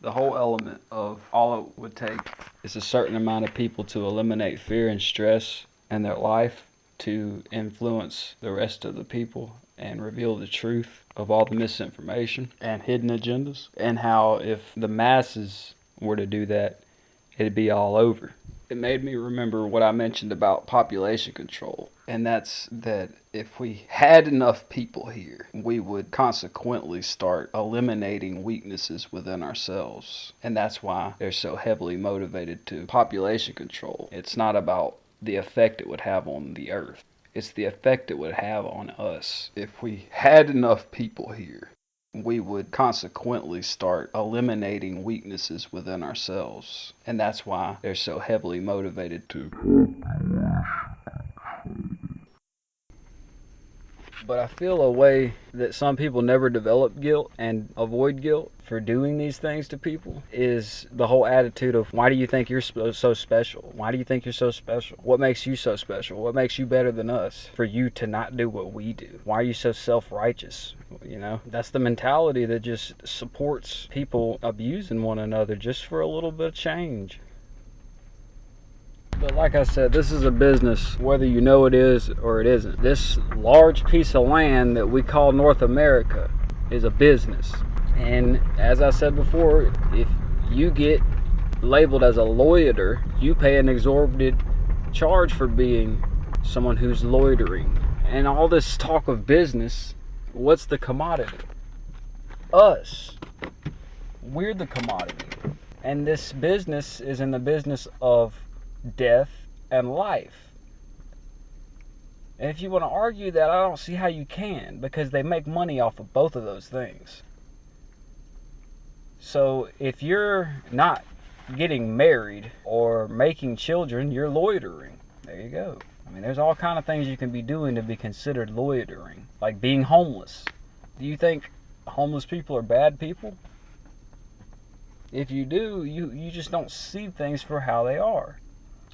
The whole element of all it would take is a certain amount of people to eliminate fear and stress in their life to influence the rest of the people and reveal the truth of all the misinformation and hidden agendas, and how if the masses were to do that, it'd be all over. It made me remember what I mentioned about population control, and that's that if we had enough people here, we would consequently start eliminating weaknesses within ourselves. And that's why they're so heavily motivated to population control. It's not about the effect it would have on the earth. It's the effect it would have on us. If we had enough people here, we would consequently start eliminating weaknesses within ourselves. And that's why they're so heavily motivated to. But I feel a way that some people never develop guilt and avoid guilt for doing these things to people is the whole attitude of, why do you think you're so special? Why do you think you're so special? What makes you so special? What makes you better than us for you to not do what we do? Why are you so self-righteous? You know, that's the mentality that just supports people abusing one another just for a little bit of change. But like I said, this is a business, whether you know it is or it isn't. This large piece of land that we call North America is a business. And as I said before, if you get labeled as a loiterer, you pay an exorbitant charge for being someone who's loitering. And all this talk of business, what's the commodity? Us. We're the commodity. And this business is in the business of death and life. And if you want to argue that, I don't see how you can, because they make money off of both of those things. So if you're not getting married or making children, you're loitering. There you go. I mean, there's all kind of things you can be doing to be considered loitering, like being homeless. Do you think homeless people are bad people? If you do, you just don't see things for how they are.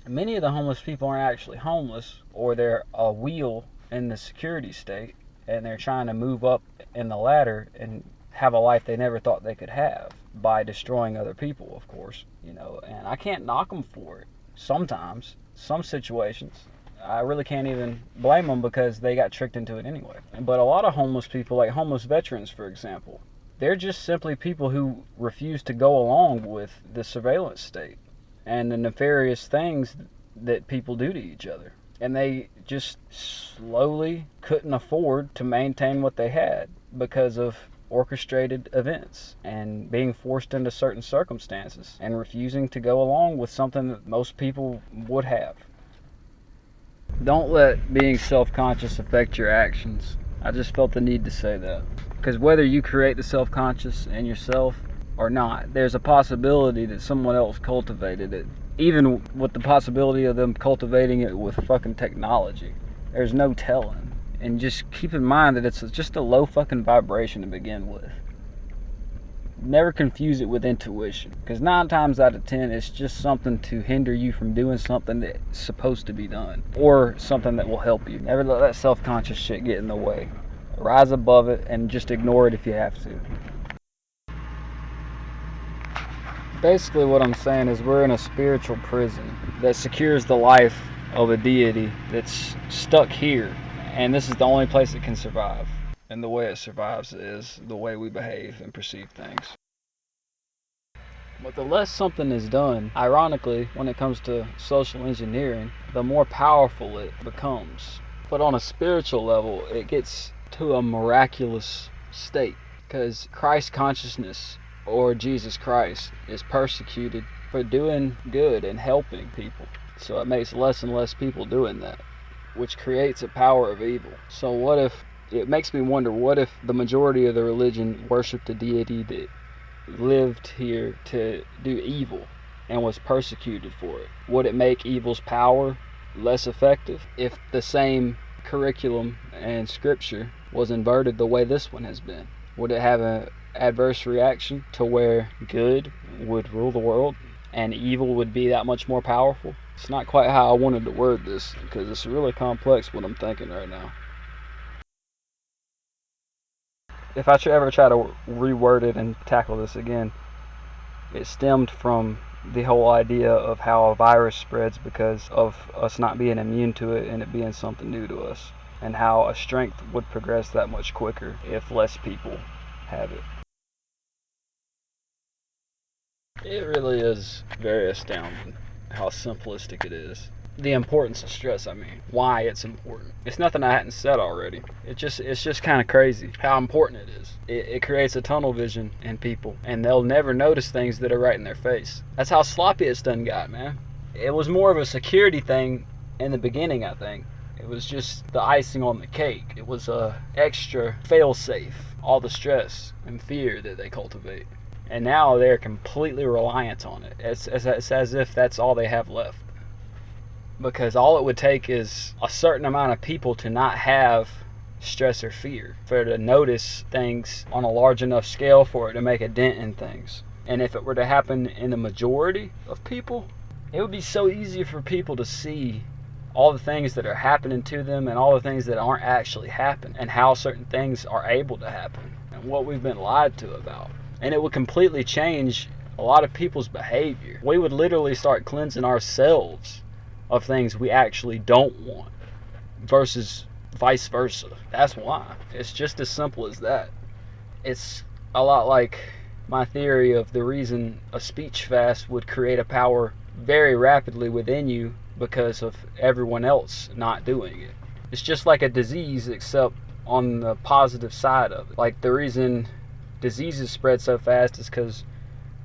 Many of the homeless people aren't actually homeless, or they're a wheel in the security state, and they're trying to move up in the ladder and have a life they never thought they could have by destroying other people, of course, you know. And I can't knock them for it. Sometimes, some situations, I really can't even blame them because they got tricked into it anyway. But a lot of homeless people, like homeless veterans, for example, they're just simply people who refuse to go along with the surveillance state and the nefarious things that people do to each other. And they just slowly couldn't afford to maintain what they had because of orchestrated events and being forced into certain circumstances and refusing to go along with something that most people would have. Don't let being self-conscious affect your actions. I just felt the need to say that. Because whether you create the self-conscious in yourself or not, there's a possibility that someone else cultivated it. Even with the possibility of them cultivating it with fucking technology. There's no telling. And just keep in mind that it's just a low fucking vibration to begin with. Never confuse it with intuition, because 9 times out of 10 it's just something to hinder you from doing something that's supposed to be done, or something that will help you. Never let that self-conscious shit get in the way. Rise above it and just ignore it if you have to. Basically what I'm saying is we're in a spiritual prison that secures the life of a deity that's stuck here, and this is the only place it can survive. And the way it survives is the way we behave and perceive things. But the less something is done, ironically, when it comes to social engineering, the more powerful it becomes. But on a spiritual level, it gets to a miraculous state, because Christ consciousness, or Jesus Christ, is persecuted for doing good and helping people. So it makes less and less people doing that, which creates a power of evil. So what if, it makes me wonder, what if the majority of the religion worshipped a deity that lived here to do evil and was persecuted for it? Would it make evil's power less effective if the same curriculum and scripture was inverted the way this one has been? Would it have an adverse reaction to where good would rule the world and evil would be that much more powerful? It's not quite how I wanted to word this, because it's really complex what I'm thinking right now. If I should ever try to reword it and tackle this again, It stemmed from the whole idea of how a virus spreads because of us not being immune to it and it being something new to us, and how a strength would progress that much quicker if less people have it. It really is very astounding how simplistic it is. The importance of stress, I mean, why it's important. It's nothing I hadn't said already. It's just kind of crazy how important it is. It creates a tunnel vision in people, and they'll never notice things that are right in their face. That's how sloppy it's done got, man. It was more of a security thing in the beginning, I think. It was just the icing on the cake. It was a extra fail-safe, all the stress and fear that they cultivate. And now they're completely reliant on it. It's as if that's all they have left. Because all it would take is a certain amount of people to not have stress or fear, for it to notice things on a large enough scale for it to make a dent in things. And if it were to happen in the majority of people, it would be so easy for people to see all the things that are happening to them and all the things that aren't actually happening, and how certain things are able to happen and what we've been lied to about. And it would completely change a lot of people's behavior. We would literally start cleansing ourselves of things we actually don't want versus vice versa. That's why. It's just as simple as that. It's a lot like my theory of the reason a speech fast would create a power very rapidly within you because of everyone else not doing it. It's just like a disease, except on the positive side of it. Like, the reason diseases spread so fast is because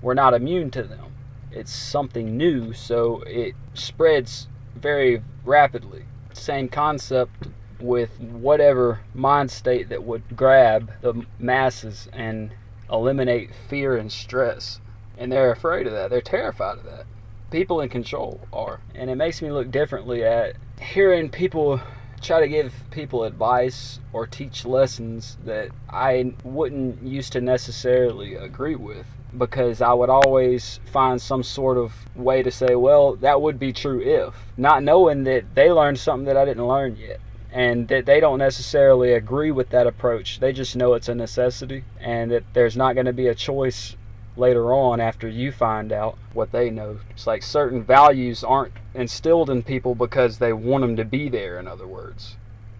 we're not immune to them. It's something new, so it spreads very rapidly. Same concept with whatever mind state that would grab the masses and eliminate fear and stress. And they're afraid of that. They're terrified of that. People in control are. And it makes me look differently at hearing people try to give people advice or teach lessons that I wouldn't used to necessarily agree with, because I would always find some sort of way to say, well, that would be true if, not knowing that they learned something that I didn't learn yet, and that they don't necessarily agree with that approach. They just know it's a necessity, and that there's not going to be a choice later on after you find out what they know. It's like certain values aren't instilled in people because they want them to be there, in other words.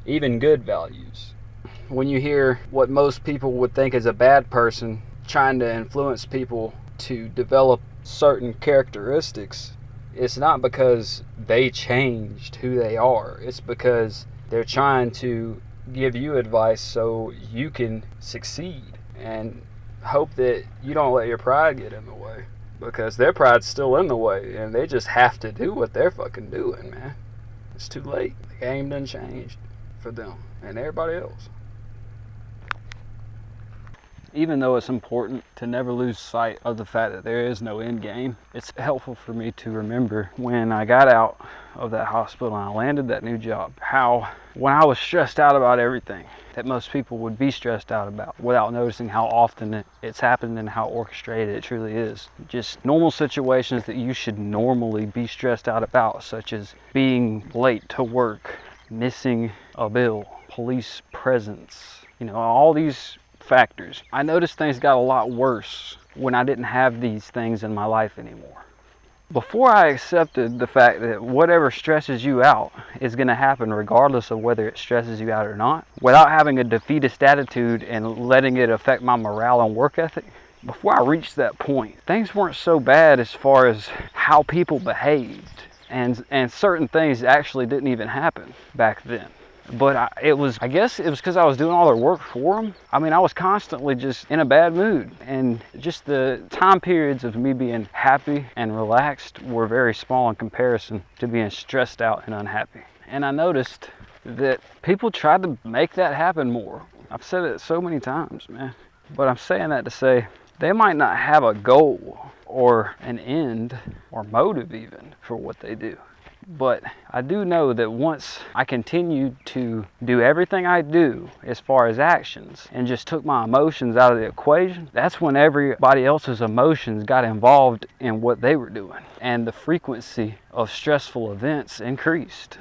Even good values. When you hear what most people would think is a bad person trying to influence people to develop certain characteristics, it's not because they changed who they are. It's because they're trying to give you advice so you can succeed, and hope that you don't let your pride get in the way, because their pride's still in the way, and they just have to do what they're fucking doing, man. It's too late. The game done changed for them and everybody else. Even though it's important to never lose sight of the fact that there is no end game, it's helpful for me to remember when I got out of that hospital and I landed that new job, how when I was stressed out about everything that most people would be stressed out about without noticing how often it's happened and how orchestrated it truly is. Just normal situations that you should normally be stressed out about, such as being late to work, missing a bill, police presence, all these factors. I noticed things got a lot worse when I didn't have these things in my life anymore. Before I accepted the fact that whatever stresses you out is going to happen regardless of whether it stresses you out or not, without having a defeatist attitude and letting it affect my morale and work ethic, before I reached that point, things weren't so bad as far as how people behaved, and certain things actually didn't even happen back then. But I guess it was because I was doing all their work for them. I mean, I was constantly just in a bad mood. And just the time periods of me being happy and relaxed were very small in comparison to being stressed out and unhappy. And I noticed that people tried to make that happen more. I've said it so many times, man. But I'm saying that to say they might not have a goal or an end or motive even for what they do. But I do know that once I continued to do everything I do as far as actions and just took my emotions out of the equation, that's when everybody else's emotions got involved in what they were doing, and the frequency of stressful events increased.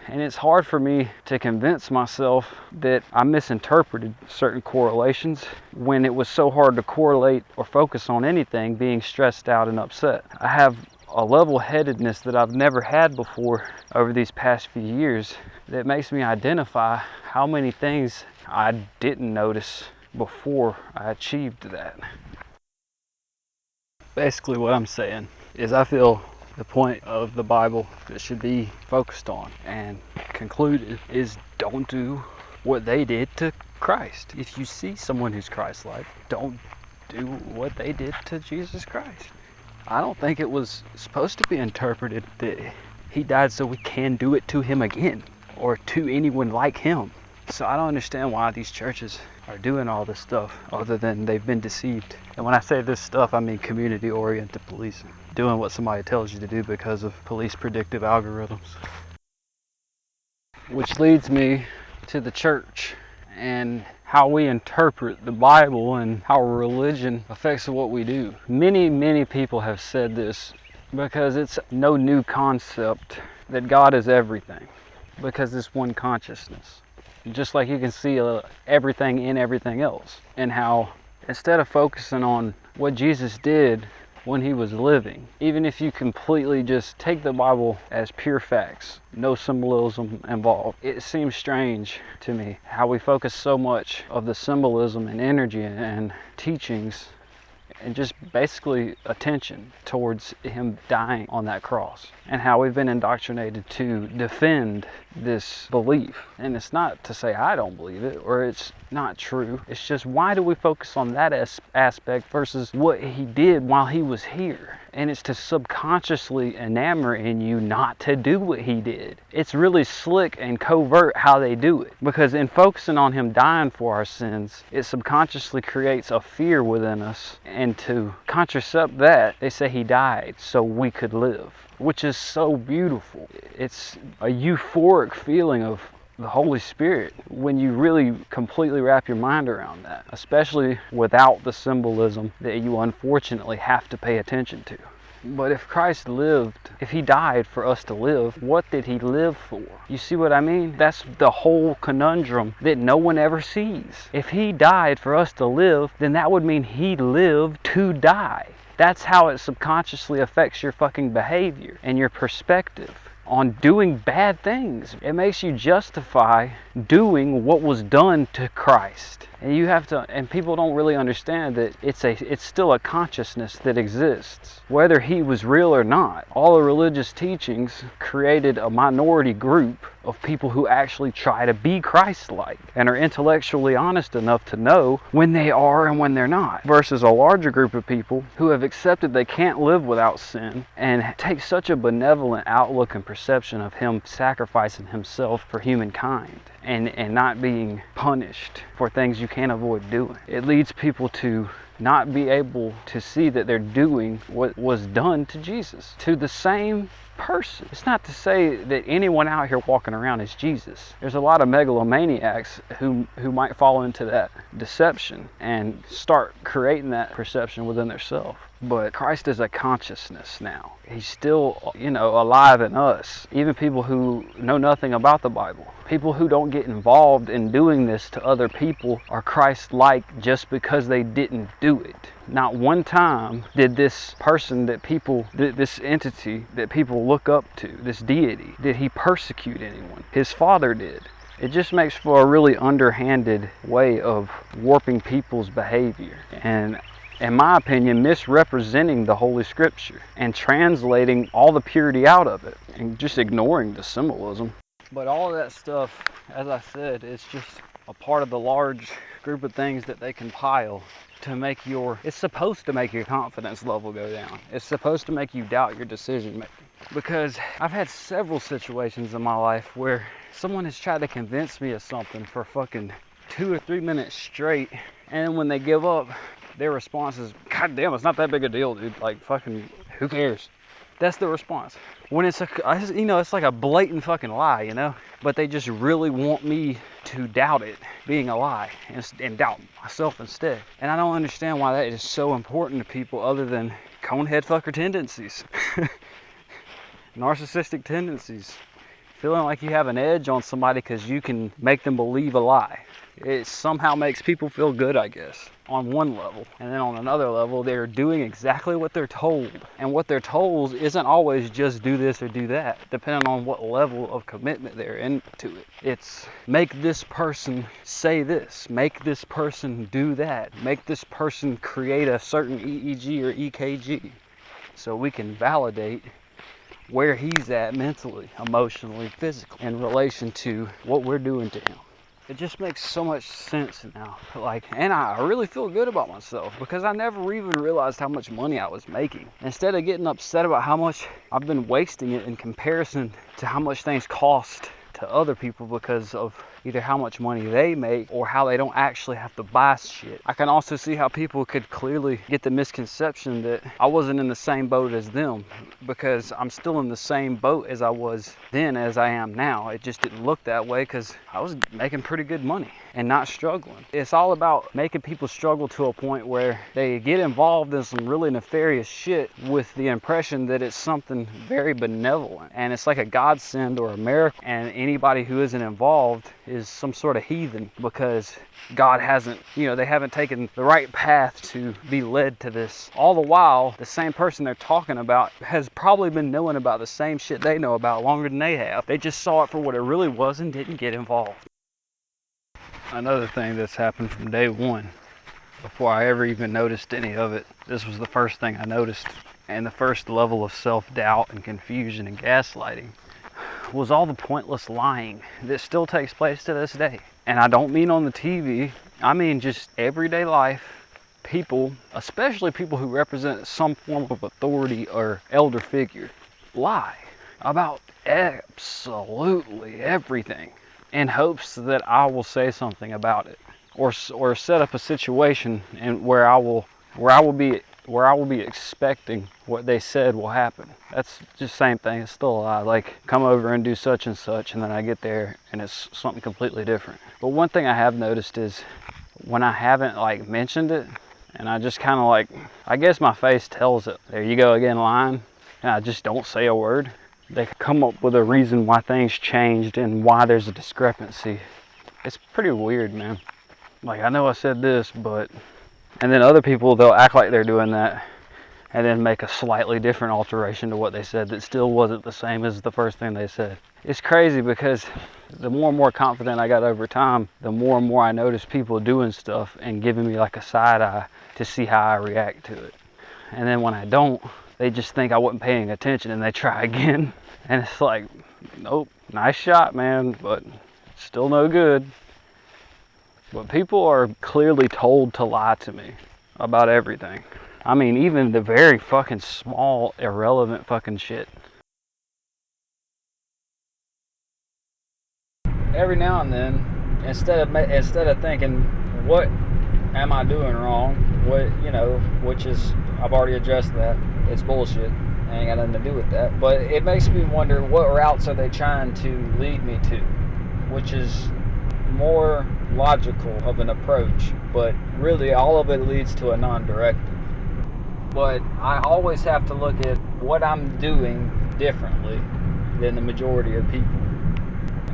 And it's hard for me to convince myself that I misinterpreted certain correlations when it was so hard to correlate or focus on anything being stressed out and upset. I have a level-headedness that I've never had before over these past few years that makes me identify how many things I didn't notice before I achieved that. Basically what I'm saying is I feel the point of the Bible that should be focused on and concluded is don't do what they did to Christ. If you see someone who's Christ-like, don't do what they did to Jesus Christ. I don't think it was supposed to be interpreted that he died so we can do it to him again or to anyone like him. So I don't understand why these churches are doing all this stuff other than they've been deceived. And when I say this stuff, I mean community-oriented policing. Doing what somebody tells you to do because of police predictive algorithms. Which leads me to the church and how we interpret the Bible and how religion affects what we do. Many people have said this because it's no new concept that God is everything, because it's one consciousness. Just like you can see everything in everything else, and how instead of focusing on what Jesus did when he was living, even if you completely just take the Bible as pure facts, no symbolism involved, it seems strange to me how we focus so much of the symbolism and energy and teachings and just basically attention towards him dying on that cross, and how we've been indoctrinated to defend this belief. And it's not to say I don't believe it or it's not true. It's just, why do we focus on that aspect versus what he did while he was here? And it's to subconsciously enamor in you not to do what he did. It's really slick and covert how they do it, because in focusing on him dying for our sins, it subconsciously creates a fear within us, and to contracept that, they say he died so we could live, which is so beautiful. It's a euphoric feeling of the Holy Spirit when you really completely wrap your mind around that, especially without the symbolism that you unfortunately have to pay attention to. But if Christ lived, if he died for us to live, what did he live for? You see what I mean? That's the whole conundrum that no one ever sees. If he died for us to live, then that would mean he lived to die. That's how it subconsciously affects your fucking behavior and your perspective on doing bad things. It makes you justify doing what was done to Christ. And you have to, and people don't really understand that it's still a consciousness that exists, whether he was real or not. All the religious teachings created a minority group of people who actually try to be Christ-like and are intellectually honest enough to know when they are and when they're not, versus a larger group of people who have accepted they can't live without sin and take such a benevolent outlook and perception of him sacrificing himself for humankind and not being punished for things you can't avoid doing. It leads people to not be able to see that they're doing what was done to Jesus, to the same person. It's not to say that anyone out here walking around is Jesus. There's a lot of megalomaniacs who might fall into that deception and start creating that perception within themselves. But Christ is a consciousness now. He's still, alive in us. Even people who know nothing about the Bible. People who don't get involved in doing this to other people are Christ-like just because they didn't do it. Not one time did this person this entity that people look up to, this deity, did he persecute anyone. His Father did. It just makes for a really underhanded way of warping people's behavior and, in my opinion, misrepresenting the Holy Scripture and translating all the purity out of it and just ignoring the symbolism. But all of that stuff, as I said, it's just a part of the large group of things that they compile to make it's supposed to make your confidence level go down. It's supposed to make you doubt your decision making. Because I've had several situations in my life where someone has tried to convince me of something for fucking 2 or 3 minutes straight, and when they give up, their response is, God damn, it's not that big a deal, dude. Like, fucking, who cares? That's the response. When it's it's like a blatant fucking lie, but they just really want me to doubt it being a lie and doubt myself instead. And I don't understand why that is so important to people other than conehead fucker tendencies. Narcissistic tendencies. feeling like you have an edge on somebody because you can make them believe a lie. It somehow makes people feel good, I guess, on one level. And then on another level, they're doing exactly what they're told. And what they're told isn't always just do this or do that, depending on what level of commitment they're into it. It's make this person say this, make this person do that, make this person create a certain EEG or EKG so we can validate where he's at mentally, emotionally, physically in relation to what we're doing to him. It just makes so much sense now. And I really feel good about myself because I never even realized how much money I was making. Instead of getting upset about how much I've been wasting it in comparison to how much things cost to other people because of either how much money they make or how they don't actually have to buy shit. I can also see how people could clearly get the misconception that I wasn't in the same boat as them, because I'm still in the same boat as I was then as I am now. It just didn't look that way because I was making pretty good money and not struggling. It's all about making people struggle to a point where they get involved in some really nefarious shit with the impression that it's something very benevolent and it's like a godsend or a miracle, and anybody who isn't involved is some sort of heathen because God hasn't, they haven't taken the right path to be led to this. All the while, the same person they're talking about has probably been knowing about the same shit they know about longer than they have. They just saw it for what it really was and didn't get involved. Another thing that's happened from day one, before I ever even noticed any of it, this was the first thing I noticed, and the first level of self-doubt and confusion and gaslighting was all the pointless lying that still takes place to this day. And I don't mean on the TV, I mean just everyday life. People, especially people who represent some form of authority or elder figure, lie about absolutely everything in hopes that I will say something about it, or set up a situation and where I will be expecting what they said will happen. That's just the same thing. It's still a lie. Like, come over and do such and such, and then I get there and it's something completely different. But one thing I have noticed is when I haven't mentioned it, and I just kind of I guess my face tells it, there you go again lying, and I just don't say a word, they come up with a reason why things changed and why there's a discrepancy. It's pretty weird, man. I know I said this, but... And then other people, they'll act like they're doing that and then make a slightly different alteration to what they said that still wasn't the same as the first thing they said. It's crazy because the more and more confident I got over time, the more and more I noticed people doing stuff and giving me a side eye to see how I react to it. And then when I don't, they just think I wasn't paying attention and they try again. And it's like, nope, nice shot, man, but still no good. But people are clearly told to lie to me about everything. I mean, even the very fucking small, irrelevant fucking shit. Every now and then, instead of thinking, what am I doing wrong? Which is, I've already addressed that. It's bullshit. I ain't got nothing to do with that. But it makes me wonder, what routes are they trying to lead me to? Which is more logical of an approach, but really all of it leads to a non-directive. But I always have to look at what I'm doing differently than the majority of people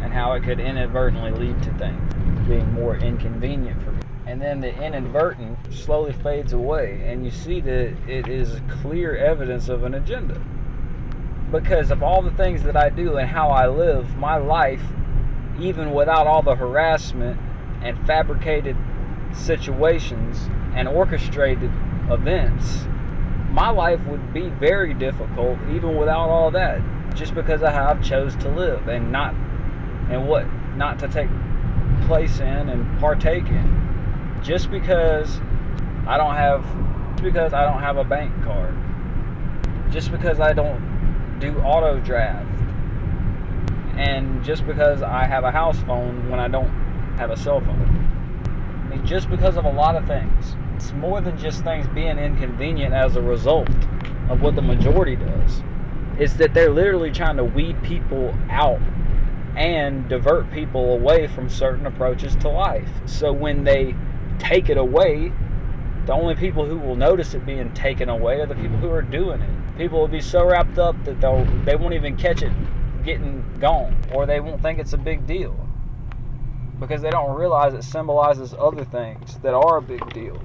and how it could inadvertently lead to things being more inconvenient for me. And then the inadvertent slowly fades away, and you see that it is clear evidence of an agenda. Because of all the things that I do and how I live my life, even without all the harassment and fabricated situations and orchestrated events, my life would be very difficult even without all that, just because of how I've chose to live and not to take place in and partake in. Just because I don't have a bank card, just because I don't do auto draft, and just because I have a house phone when I don't have a cell phone. I mean, just because of a lot of things. It's more than just things being inconvenient as a result of what the majority does. It's that they're literally trying to weed people out and divert people away from certain approaches to life. So when they take it away, the only people who will notice it being taken away are the people who are doing it. People will be so wrapped up that they won't even catch it getting gone, or they won't think it's a big deal because they don't realize it symbolizes other things that are a big deal.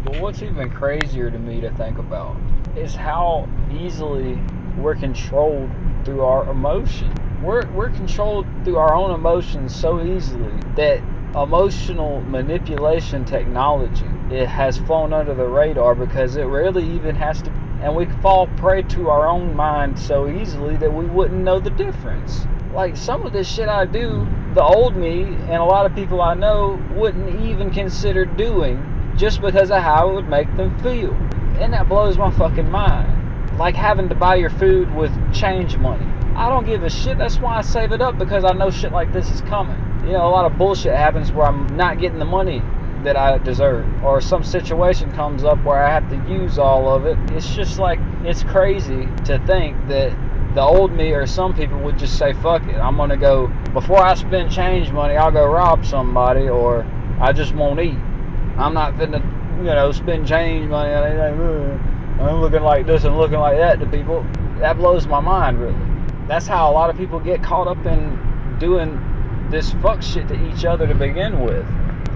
But what's even crazier to me to think about is how easily we're controlled through our emotions. We're controlled through our own emotions so easily that emotional manipulation technology, it has flown under the radar because it rarely even has to, and we fall prey to our own mind so easily that we wouldn't know the difference. Like, some of this shit I do, the old me and a lot of people I know wouldn't even consider doing just because of how it would make them feel. And that blows my fucking mind. Like having to buy your food with change money. I don't give a shit. That's why I save it up, because I know shit like this is coming. You know, a lot of bullshit happens where I'm not getting the money that I deserve, or some situation comes up where I have to use all of it. It's just like, it's crazy to think that the old me or some people would just say, fuck it, I'm gonna go, before I spend change money, I'll go rob somebody, or I just won't eat. I'm not finna, spend change money. I'm looking like this and looking like that to people. That blows my mind, really. That's how a lot of people get caught up in doing this fuck shit to each other to begin with.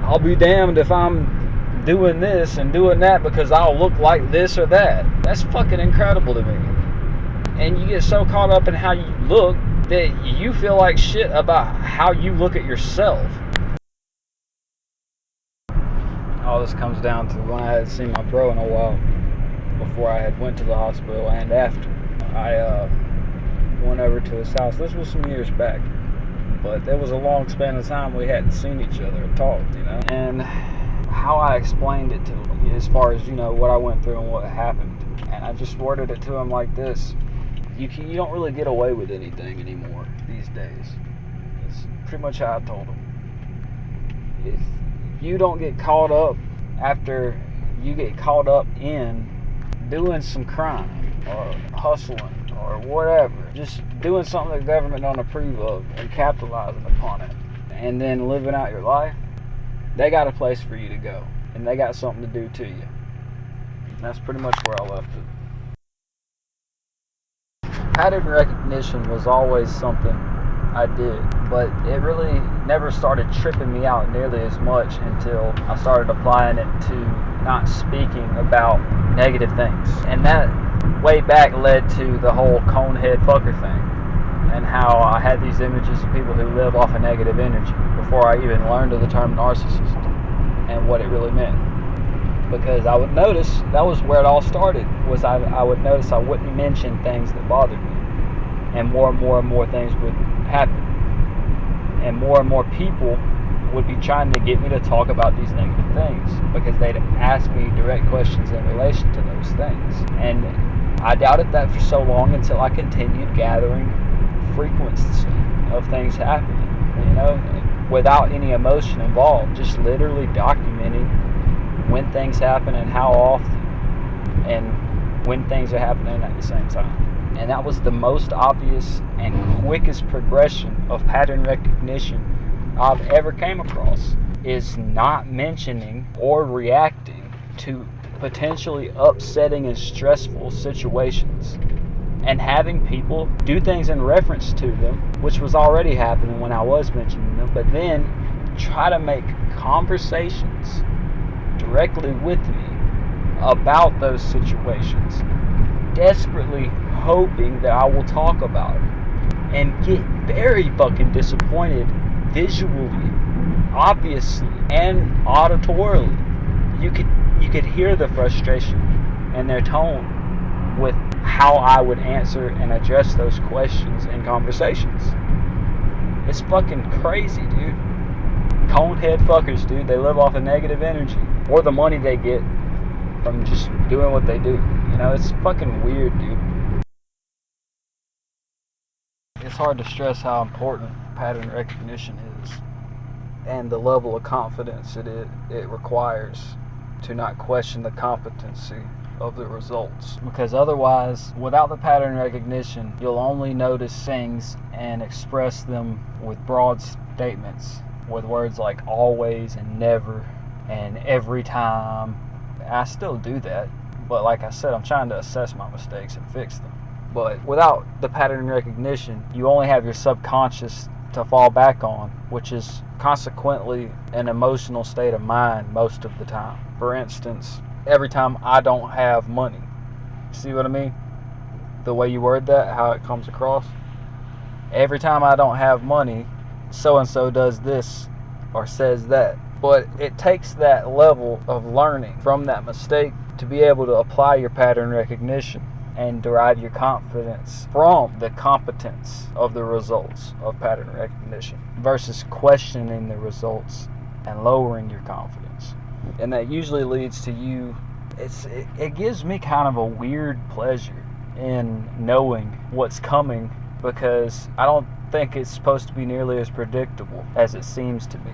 I'll be damned if I'm doing this and doing that because I'll look like this or that. That's fucking incredible to me. And you get so caught up in how you look that you feel like shit about how you look at yourself. All this comes down to when I hadn't seen my bro in a while, before I had went to the hospital and after. I went over to his house. This was some years back, but there was a long span of time we hadn't seen each other or talked, And how I explained it to him, as far as, what I went through and what happened. And I just worded it to him like this. You don't really get away with anything anymore these days. That's pretty much how I told him. If you don't get caught up after you get caught up in doing some crime or hustling or whatever, just doing something the government don't approve of and capitalizing upon it, and then living out your life, they got a place for you to go, and they got something to do to you. And that's pretty much where I left it. Pattern recognition was always something I did, but it really never started tripping me out nearly as much until I started applying it to not speaking about negative things. And that way back led to the whole conehead fucker thing, and how I had these images of people who live off of negative energy before I even learned of the term narcissist and what it really meant. Because I would notice, that was where it all started, was I would notice I wouldn't mention things that bothered me, and more things would happen, and more people would be trying to get me to talk about these negative things because they'd ask me direct questions in relation to those things. And I doubted that for so long until I continued gathering frequency of things happening, without any emotion involved, just literally documenting when things happen and how often, and when things are happening at the same time. And that was the most obvious and quickest progression of pattern recognition I've ever came across, is not mentioning or reacting to potentially upsetting and stressful situations, and having people do things in reference to them, which was already happening when I was mentioning them, but then try to make conversations directly with me about those situations, desperately hoping that I will talk about it, and get very fucking disappointed visually, obviously, and auditorily. You could hear the frustration in their tone with how I would answer and address those questions and conversations. It's fucking crazy, dude. Conehead fuckers, dude. They live off of negative energy, or the money they get from just doing what they do. It's fucking weird, dude. It's hard to stress how important pattern recognition is, and the level of confidence it requires to not question the competency of the results. Because otherwise, without the pattern recognition, you'll only notice things and express them with broad statements, with words like always and never, And every time, I still do that, but like I said, I'm trying to assess my mistakes and fix them. But without the pattern recognition, you only have your subconscious to fall back on, which is consequently an emotional state of mind most of the time. For instance, every time I don't have money, see what I mean? The way you word that, how it comes across. Every time I don't have money, so-and-so does this or says that. But it takes that level of learning from that mistake to be able to apply your pattern recognition and derive your confidence from the competence of the results of pattern recognition versus questioning the results and lowering your confidence. And that usually leads to you, it gives me kind of a weird pleasure in knowing what's coming, because I don't think it's supposed to be nearly as predictable as it seems to be.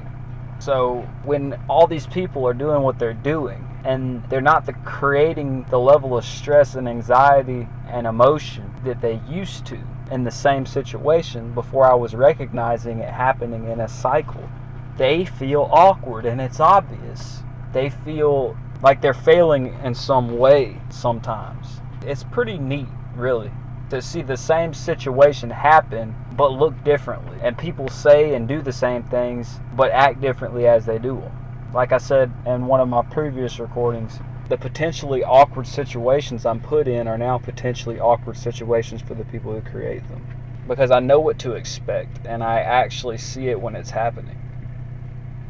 So when all these people are doing what they're doing and they're not creating the level of stress and anxiety and emotion that they used to in the same situation before I was recognizing it happening in a cycle, they feel awkward, and it's obvious. They feel like they're failing in some way sometimes. It's pretty neat, really, to see the same situation happen but look differently, and people say and do the same things but act differently as they do them. Like I said in one of my previous recordings, the potentially awkward situations I'm put in are now potentially awkward situations for the people who create them, because I know what to expect and I actually see it when it's happening,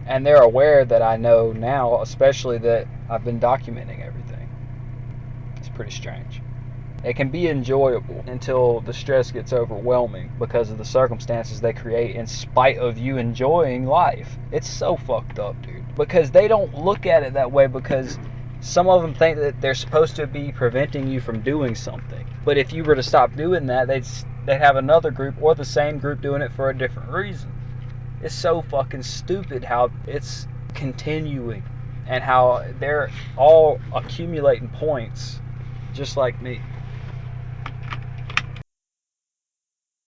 and they're aware that I know now, especially that I've been documenting everything. It's pretty strange. It can be enjoyable until the stress gets overwhelming because of the circumstances they create in spite of you enjoying life. It's so fucked up, dude. Because they don't look at it that way, because some of them think that they're supposed to be preventing you from doing something. But if you were to stop doing that, they'd have another group or the same group doing it for a different reason. It's so fucking stupid how it's continuing and how they're all accumulating points just like me.